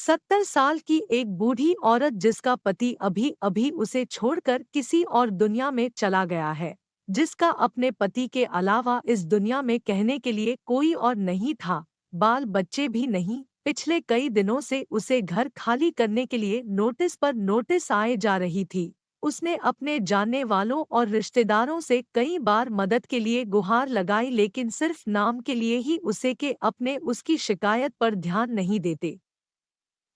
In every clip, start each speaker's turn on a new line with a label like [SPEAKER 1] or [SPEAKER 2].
[SPEAKER 1] 70 साल की एक बूढ़ी औरत जिसका पति अभी अभी उसे छोड़कर किसी और दुनिया में चला गया है, जिसका अपने पति के अलावा इस दुनिया में कहने के लिए कोई और नहीं था, बाल बच्चे भी नहीं। पिछले कई दिनों से उसे घर खाली करने के लिए नोटिस पर नोटिस आए जा रही थी। उसने अपने जानने वालों और रिश्तेदारों से कई बार मदद के लिए गुहार लगाई, लेकिन सिर्फ नाम के लिए ही उसे के अपने उसकी शिकायत पर ध्यान नहीं देते।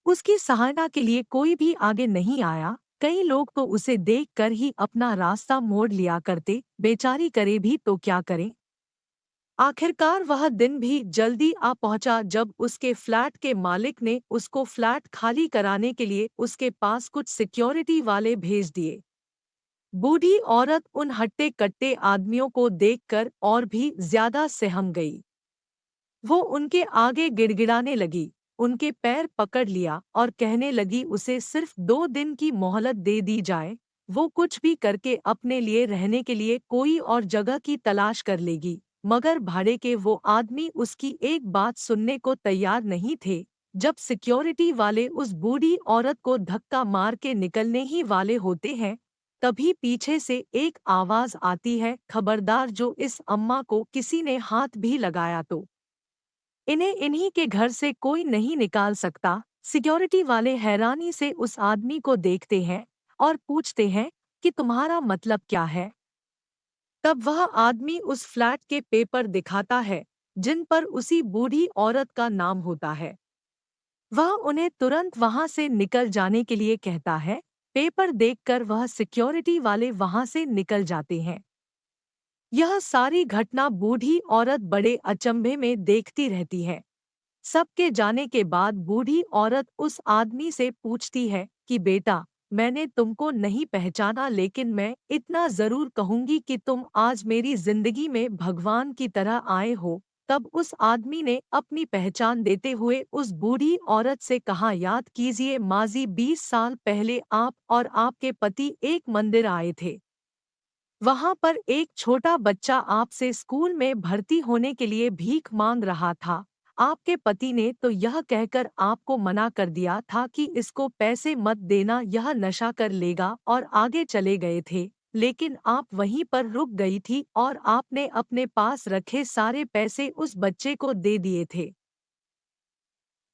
[SPEAKER 1] उसकी सहायता के लिए कोई भी आगे नहीं आया। कई लोग तो उसे देखकर ही अपना रास्ता मोड़ लिया करते, बेचारी करे भी तो क्या करे। आखिरकार वह दिन भी जल्दी आ पहुंचा जब उसके फ्लैट के मालिक ने उसको फ्लैट खाली कराने के लिए उसके पास कुछ सिक्योरिटी वाले भेज दिए। बूढ़ी औरत उन हट्टे कट्टे आदमियों को देखकर और भी ज्यादा सहम गई। वो उनके आगे गिड़गिड़ाने लगी, उनके पैर पकड़ लिया और कहने लगी उसे सिर्फ 2 दिन की मोहलत दे दी जाए, वो कुछ भी करके अपने लिए रहने के लिए कोई और जगह की तलाश कर लेगी। मगर भाड़े के वो आदमी उसकी एक बात सुनने को तैयार नहीं थे। जब सिक्योरिटी वाले उस बूढ़ी औरत को धक्का मार के निकलने ही वाले होते हैं, तभी पीछे से एक आवाज आती है, खबरदार, जो इस अम्मा को किसी ने हाथ भी लगाया तो इन्हें इन्हीं के घर से कोई नहीं निकाल सकता। सिक्योरिटी वाले हैरानी से उस आदमी को देखते हैं और पूछते हैं कि तुम्हारा मतलब क्या है। तब वह आदमी उस फ्लैट के पेपर दिखाता है जिन पर उसी बूढ़ी औरत का नाम होता है। वह उन्हें तुरंत वहां से निकल जाने के लिए कहता है। पेपर देखकर वह सिक्योरिटी वाले वहां से निकल जाते हैं। यह सारी घटना बूढ़ी औरत बड़े अचंभे में देखती रहती है। सबके जाने के बाद बूढ़ी औरत उस आदमी से पूछती है कि बेटा, मैंने तुमको नहीं पहचाना, लेकिन मैं इतना जरूर कहूंगी कि तुम आज मेरी जिंदगी में भगवान की तरह आए हो। तब उस आदमी ने अपनी पहचान देते हुए उस बूढ़ी औरत से कहा, याद कीजिए, माजी 20 साल पहले आप और आपके पति एक मंदिर आए थे। वहां पर एक छोटा बच्चा आपसे स्कूल में भर्ती होने के लिए भीख मांग रहा था। आपके पति ने तो यह कहकर आपको मना कर दिया था कि इसको पैसे मत देना, यह नशा कर लेगा, और आगे चले गए थे। लेकिन आप वहीं पर रुक गई थी और आपने अपने पास रखे सारे पैसे उस बच्चे को दे दिए थे।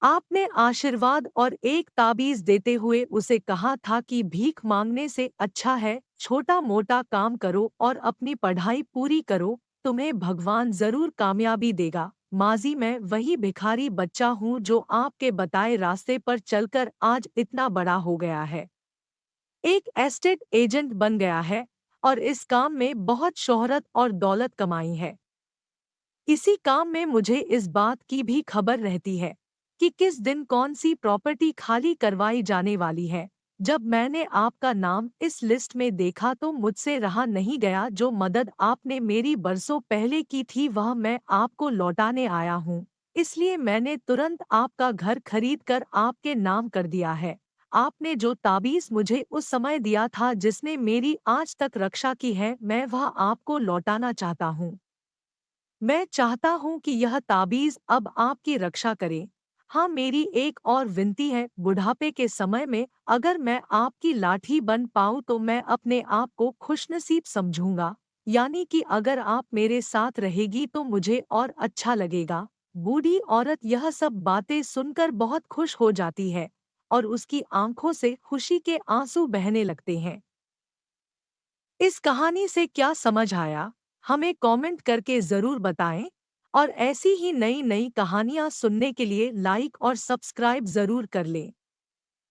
[SPEAKER 1] आपने आशीर्वाद और एक ताबीज देते हुए उसे कहा था कि भीख मांगने से अच्छा है छोटा मोटा काम करो और अपनी पढ़ाई पूरी करो, तुम्हें भगवान जरूर कामयाबी देगा। माजी मैं वही भिखारी बच्चा हूँ जो आपके बताए रास्ते पर चलकर आज इतना बड़ा हो गया है, एक एस्टेट एजेंट बन गया है और इस काम में बहुत शोहरत और दौलत कमाई है। इसी काम में मुझे इस बात की भी खबर रहती है कि किस दिन कौन सी प्रॉपर्टी खाली करवाई जाने वाली है। जब मैंने आपका नाम इस लिस्ट में देखा तो मुझसे रहा नहीं गया। जो मदद आपने मेरी बरसों पहले की थी वह मैं आपको लौटाने आया हूँ। इसलिए मैंने तुरंत आपका घर खरीद कर आपके नाम कर दिया है। आपने जो ताबीज मुझे उस समय दिया था जिसने मेरी आज तक रक्षा की है, मैं वह आपको लौटाना चाहता हूँ। मैं चाहता हूँ कि यह ताबीज अब आपकी रक्षा करे। हाँ, मेरी एक और विनती है, बुढ़ापे के समय में अगर मैं आपकी लाठी बन पाऊँ तो मैं अपने आप को खुशनसीब समझूंगा। यानी कि अगर आप मेरे साथ रहेगी तो मुझे और अच्छा लगेगा। बूढ़ी औरत यह सब बातें सुनकर बहुत खुश हो जाती है और उसकी आंखों से खुशी के आंसू बहने लगते हैं। इस कहानी से क्या समझ आया, हमें कमेंट करके ज़रूर बताएं। और ऐसी ही नई नई कहानियाँ सुनने के लिए लाइक और सब्सक्राइब ज़रूर कर लें।